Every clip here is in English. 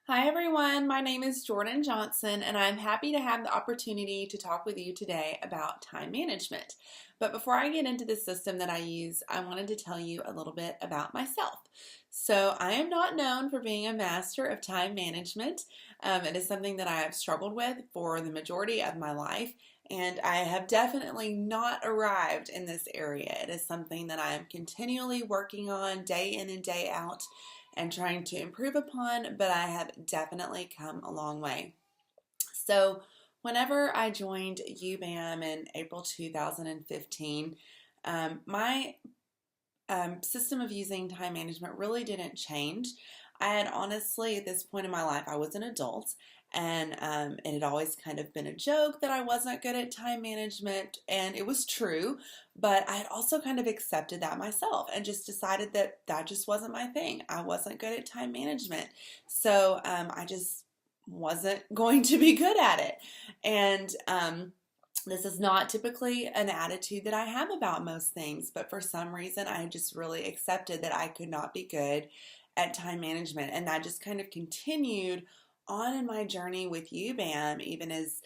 Hi everyone, my name is Jordan Johnson and I'm happy to have the opportunity to talk with you today about time management. But before I get into the system that I use, I wanted to tell you a little bit about myself. So I am not known for being a master of time management. It is something that I have struggled with for the majority of my life, and I have definitely not arrived in this area. It is something that I am continually working on day in and day out and trying to improve upon, but I have definitely come a long way. So, whenever I joined UBAM in April 2015, my system of using time management really didn't change. I had honestly, at this point in my life, I was an adult, and it had always kind of been a joke that I wasn't good at time management, and it was true, but I had also kind of accepted that myself and just decided that that just wasn't my thing. I wasn't good at time management, so I just wasn't going to be good at it. And this is not typically an attitude that I have about most things, but for some reason, I just really accepted that I could not be good at time management. And that just kind of continued on in my journey with UBAM, even as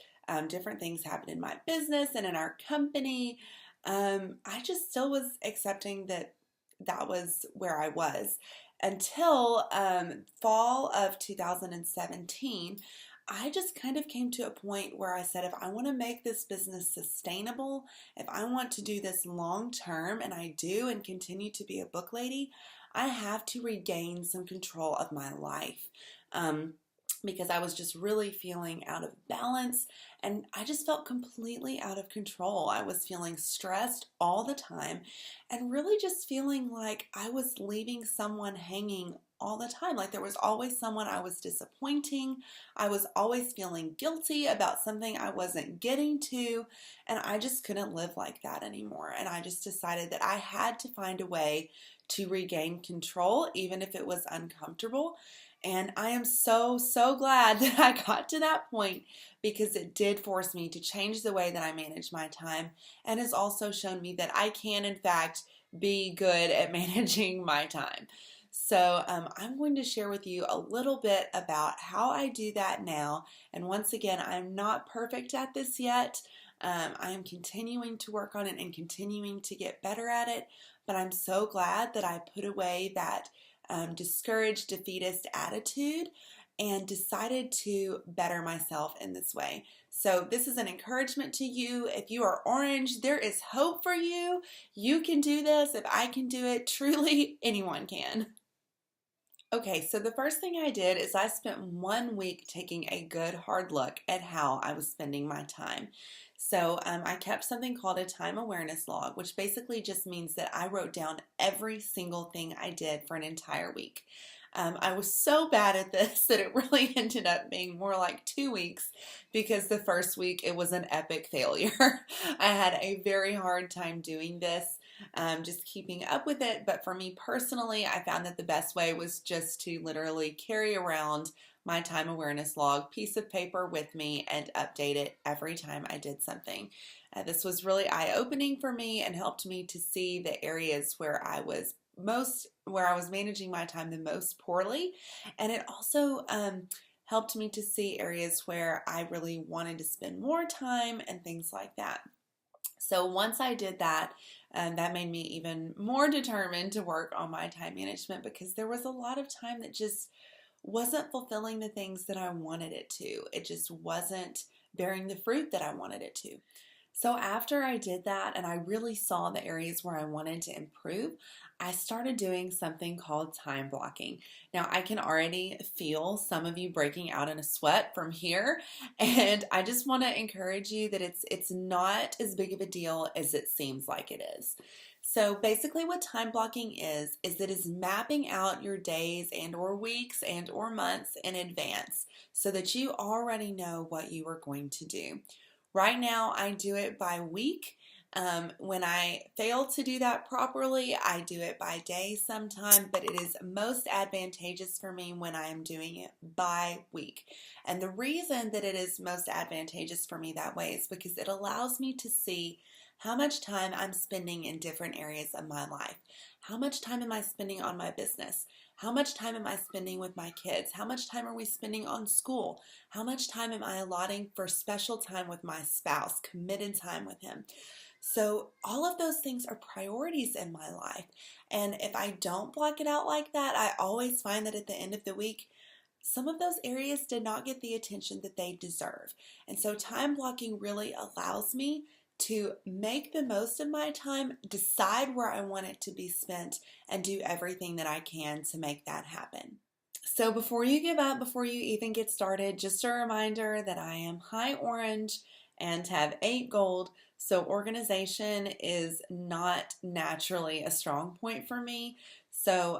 different things happened in my business and in our company. I just still was accepting that that was where I was until fall of 2017. I just kind of came to a point where I said, if I want to make this business sustainable, if I want to do this long term, and I do and continue to be a book lady, I have to regain some control of my life. Because I was just really feeling out of balance and I just felt completely out of control. I was feeling stressed all the time and really just feeling like I was leaving someone hanging all the time. Like there was always someone I was disappointing. I was always feeling guilty about something I wasn't getting to, and I just couldn't live like that anymore. And I just decided that I had to find a way to regain control, even if it was uncomfortable. And I am so, so glad that I got to that point because it did force me to change the way that I manage my time and has also shown me that I can, in fact, be good at managing my time. So, I'm going to share with you a little bit about how I do that now. And once again, I'm not perfect at this yet. I am continuing to work on it and continuing to get better at it. But I'm so glad that I put away that discouraged, defeatist attitude and decided to better myself in this way. So, this is an encouragement to you. If you are orange, there is hope for you. You can do this. If I can do it, truly anyone can. Okay, so the first thing I did is I spent 1 week taking a good hard look at how I was spending my time. So I kept something called a time awareness log, which basically just means that I wrote down every single thing I did for an entire week. I was so bad at this that it really ended up being more like 2 weeks because the first week it was an epic failure. I had a very hard time doing this, just keeping up with it. But for me personally, I found that the best way was just to literally carry around my time awareness log piece of paper with me and update it every time I did something. This was really eye-opening for me and helped me to see the areas where I was managing my time the most poorly, and it also helped me to see areas where I really wanted to spend more time and things like that. So once I did that, that made me even more determined to work on my time management because there was a lot of time that just wasn't fulfilling the things that I wanted it to. It just wasn't bearing the fruit that I wanted it to. So after I did that and I really saw the areas where I wanted to improve, I started doing something called time blocking. Now I can already feel some of you breaking out in a sweat from here, and I just want to encourage you that it's not as big of a deal as it seems like it is. So basically what time blocking is that is mapping out your days and or weeks and or months in advance so that you already know what you are going to do. Right now, I do it by week. When I fail to do that properly, I do it by day sometime, but it is most advantageous for me when I am doing it by week. And the reason that it is most advantageous for me that way is because it allows me to see how much time I'm spending in different areas of my life. How much time am I spending on my business? How much time am I spending with my kids? How much time are we spending on school? How much time am I allotting for special time with my spouse, committed time with him? So all of those things are priorities in my life. And if I don't block it out like that, I always find that at the end of the week, some of those areas did not get the attention that they deserve. And so time blocking really allows me to make the most of my time, decide where I want it to be spent, and do everything that I can to make that happen. So before you give up, before you even get started, just a reminder that I am high orange and have 8 gold. So organization is not naturally a strong point for me. So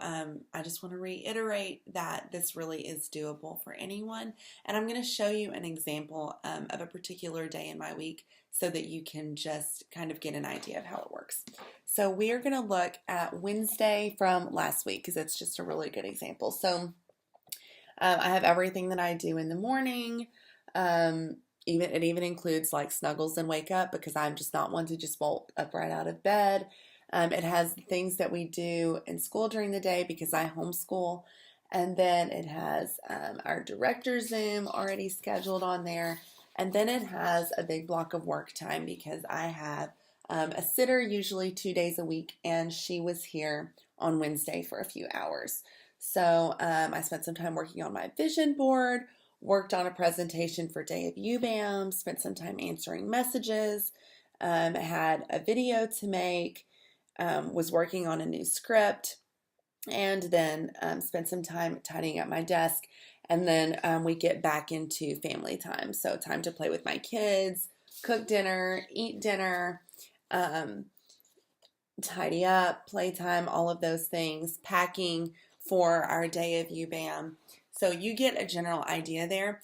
I just want to reiterate that this really is doable for anyone. And I'm going to show you an example of a particular day in my week so that you can just kind of get an idea of how it works. So we are going to look at Wednesday from last week because it's just a really good example. So I have everything that I do in the morning. It even includes like snuggles and wake up because I'm just not one to just bolt up right out of bed. It has things that we do in school during the day because I homeschool. And then it has our director Zoom already scheduled on there. And then it has a big block of work time because I have a sitter usually 2 days a week, and she was here on Wednesday for a few hours. So I spent some time working on my vision board, worked on a presentation for Day of UBAM, spent some time answering messages, had a video to make, was working on a new script, and then spent some time tidying up my desk. And then we get back into family time. So time to play with my kids, cook dinner, eat dinner, tidy up, playtime, all of those things, packing for our Day of UBAM. So you get a general idea there.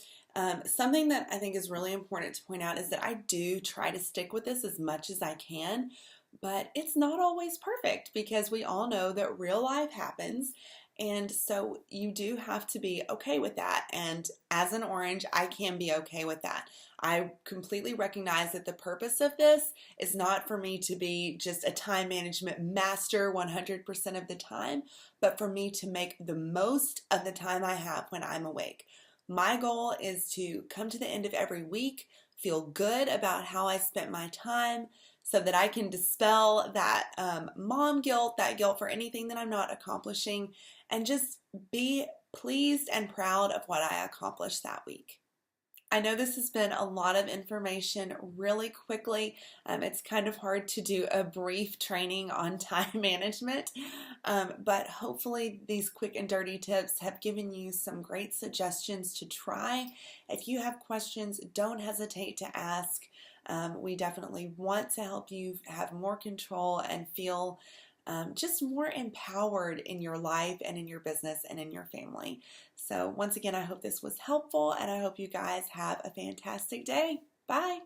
Something that I think is really important to point out is that I do try to stick with this as much as I can, but it's not always perfect because we all know that real life happens. And so you do have to be okay with that. And as an orange, I can be okay with that. I completely recognize that the purpose of this is not for me to be just a time management master 100% of the time, but for me to make the most of the time I have when I'm awake. My goal is to come to the end of every week, feel good about how I spent my time, so that I can dispel that mom guilt, that guilt for anything that I'm not accomplishing, and just be pleased and proud of what I accomplished that week. I know this has been a lot of information really quickly. It's kind of hard to do a brief training on time management, but hopefully these quick and dirty tips have given you some great suggestions to try. If you have questions, don't hesitate to ask. We definitely want to help you have more control and feel just more empowered in your life and in your business and in your family. So once again, I hope this was helpful, and I hope you guys have a fantastic day. Bye.